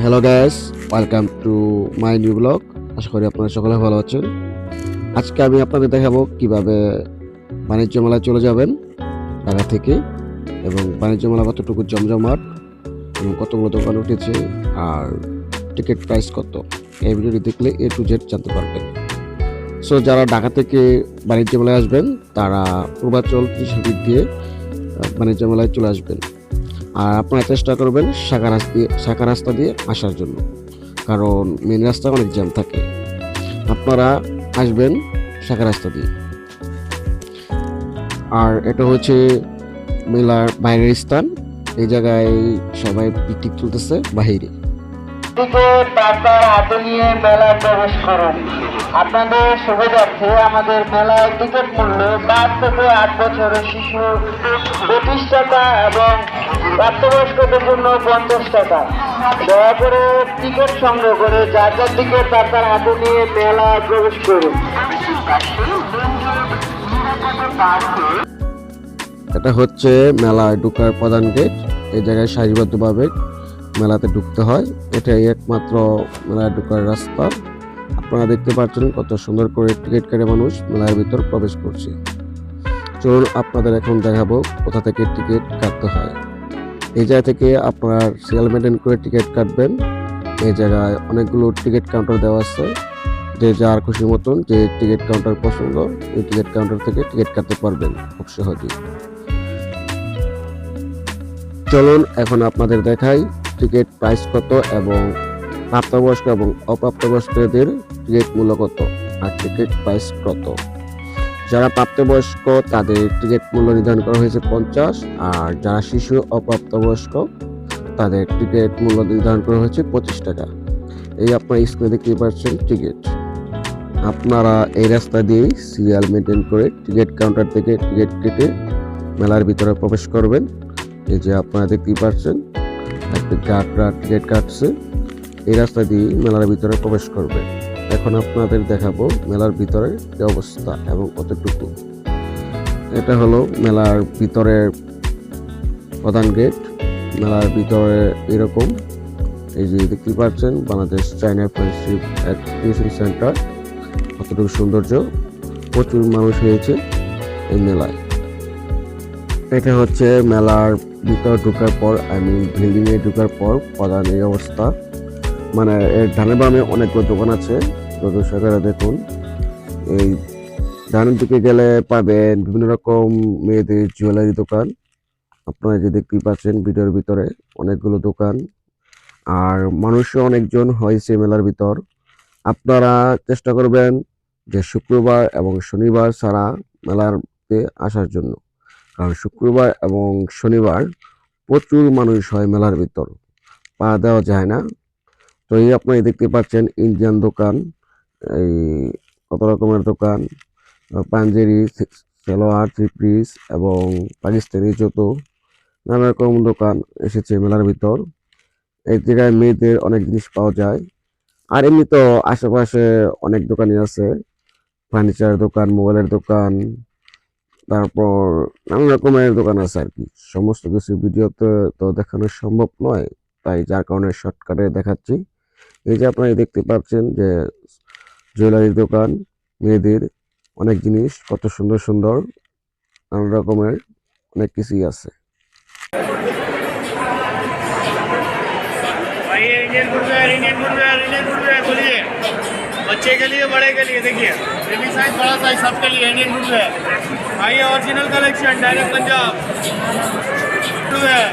Hello guys, welcome to my new blog. আশা করি আপনারা সকলে ভালো আছেন। আজকে আমি আপনাদের দেখাবো কিভাবে বাণিজ্য মেলায় চলে যাবেন ঢাকা থেকে, এবং বাণিজ্য মেলা কতটুকু জমজমাট এবং কতগুলো দোকান উঠেছে আর টিকিট প্রাইস কত। এই ভিডিওটি দেখলে A to Z জানতে পারবেন। সো যারা ঢাকা থেকে বাণিজ্য মেলায় আসবেন তারা পূর্বাচল ত্রিশাবির দিয়ে বাণিজ্য মেলায় চলে আসবেন। আর আপনারা চেষ্টা করবেন শাখা রাস্তা দিয়ে আসার জন্য, কারণ মেন রাস্তা অনেক জ্যাম থাকে। আপনারা আসবেন শাখা রাস্তা দিয়ে। আর এটা হচ্ছে মেলার বাইরের স্থান। এই জায়গায় সবাই পিকনিক চলতেছে বাইরে। টিকিট টাকার হাতে নিয়ে মেলায় প্রবেশ করুন। আপনাদের সুবিধার্থে আমাদের মেলায় টিকিট মূল্য 5 থেকে 8 বছরের শিশু 25 টাকা এবং প্রাপ্তবয়স্কদের জন্য 50 টাকা। দয়া করে টিকিট সংগ্রহ করে যার যার টিকিট টাকার হাতে নিয়ে মেলায় প্রবেশ করুন। এটা হচ্ছে মেলায় ঢোকার প্রধান গেট। এই জায়গায় সারিবদ্ধভাবে মেলাতে ঢুকতে হয়। এটাই একমাত্র মেলায় ঢোকার রাস্তা। আপনারা দেখতে পাচ্ছেন কত সুন্দর করে টিকিট কেটে মানুষ মেলার ভিতর প্রবেশ করছে। চলুন আপনাদের এখন দেখাবো কোথা থেকে টিকিট কাটতে হয়। এই জায়গা থেকে আপনারা সিরিয়াল মেনটেন করে টিকিট কাটবেন। এই জায়গায় অনেকগুলো টিকিট কাউন্টার দেওয়া আছে। যে যার খুশি মতন যে টিকিট কাউন্টার পছন্দ এই টিকিট কাউন্টার থেকে টিকিট কাটতে পারবেন খুব সহজেই। চলুন এখন আপনাদের দেখাই টিকিট প্রাইস কত এবং প্রাপ্তবয়স্ক এবং অপ্রাপ্তবয়স্কদের টিকিট মূল্য কত আর টিকিট প্রাইস কত। যারা প্রাপ্তবয়স্ক তাদের টিকিট মূল্য নির্ধারণ করা হয়েছে 50, আর যারা শিশু অপ্রাপ্তবয়স্ক তাদের টিকিট মূল্য নির্ধারণ করা হয়েছে 25 টাকা। এই আপনার স্ক্রিনে দেখতে পাচ্ছেন টিকিট। আপনারা এই রাস্তা দিয়েই সিরিয়াল মেনটেন করে টিকিট কাউন্টার থেকে টিকিট কেটে মেলার ভিতরে প্রবেশ করবেন। এই যে আপনারা দেখতেই পাচ্ছেন একটি গার্ডরা টিকিট কাটছে। এই রাস্তা দিয়ে মেলার ভিতরে প্রবেশ করবে। এখন আপনাদের দেখাবো মেলার ভিতরে কি অবস্থা এবং কতটুকু। এটা হলো মেলার ভিতরের প্রধান গেট। মেলার ভিতরে এরকম এই যে দেখতে পাচ্ছেন Bangladesh China friendship exhibition centre. কতটুকু সৌন্দর্য, প্রচুর মানুষ হয়েছে এই মেলায়। এটা হচ্ছে মেলার ভিতর ঢোকার পর, বিল্ডিং এ ঢোকার পর প্রধান এই অবস্থা। মানে এর ডানে বামে অনেকগুলো দোকান আছে। দর্শকেরা দেখুন, এই ডানের দিকে গেলে পাবেন বিভিন্ন রকম মেয়েদের জুয়েলারি দোকান। আপনারা যে দেখতেই পাচ্ছেন ভিডিওর ভিতরে অনেকগুলো দোকান, আর মানুষও অনেকজন হয়েছে মেলার ভিতর। আপনারা চেষ্টা করবেন যে শুক্রবার এবং শনিবার ছাড়া মেলাতে আসার জন্য, কারণ শুক্রবার এবং শনিবার প্রচুর মানুষ হয় মেলার ভিতর, পা দেওয়া যায় না। তো এই আপনারা দেখতে পাচ্ছেন ইন্ডিয়ান দোকান, এই কত রকমের দোকান, পাঞ্জাবি, সালোয়ার, থ্রি পিস এবং পাকিস্তানি জুতো, নানা রকম দোকান এসেছে মেলার ভিতর। এই জায়গায় মেয়েদের অনেক জিনিস পাওয়া যায়। আর এমনি তো আশেপাশে অনেক দোকানই আছে, ফার্নিচার দোকান, মোবাইলের দোকান, তারপর নানা রকমের দোকান আছে আর কি। সমস্ত কিছু ভিডিওতে তো দেখানো সম্ভব নয়, তাই যার কারণে শর্টকাটে দেখাচ্ছি। এই যে আপনারা দেখতে পাচ্ছেন যে জুয়েলারির দোকান, মেয়েদের অনেক জিনিস, কত সুন্দর সুন্দর নানা রকমের অনেক কিছুই আছে। बच्चे के लिए, बड़े के लिए, देखिए बेबी साइज, बड़ा साइज, सबके लिए इंडियन फुटवेयर। आइए original collection direct Punjab footwear.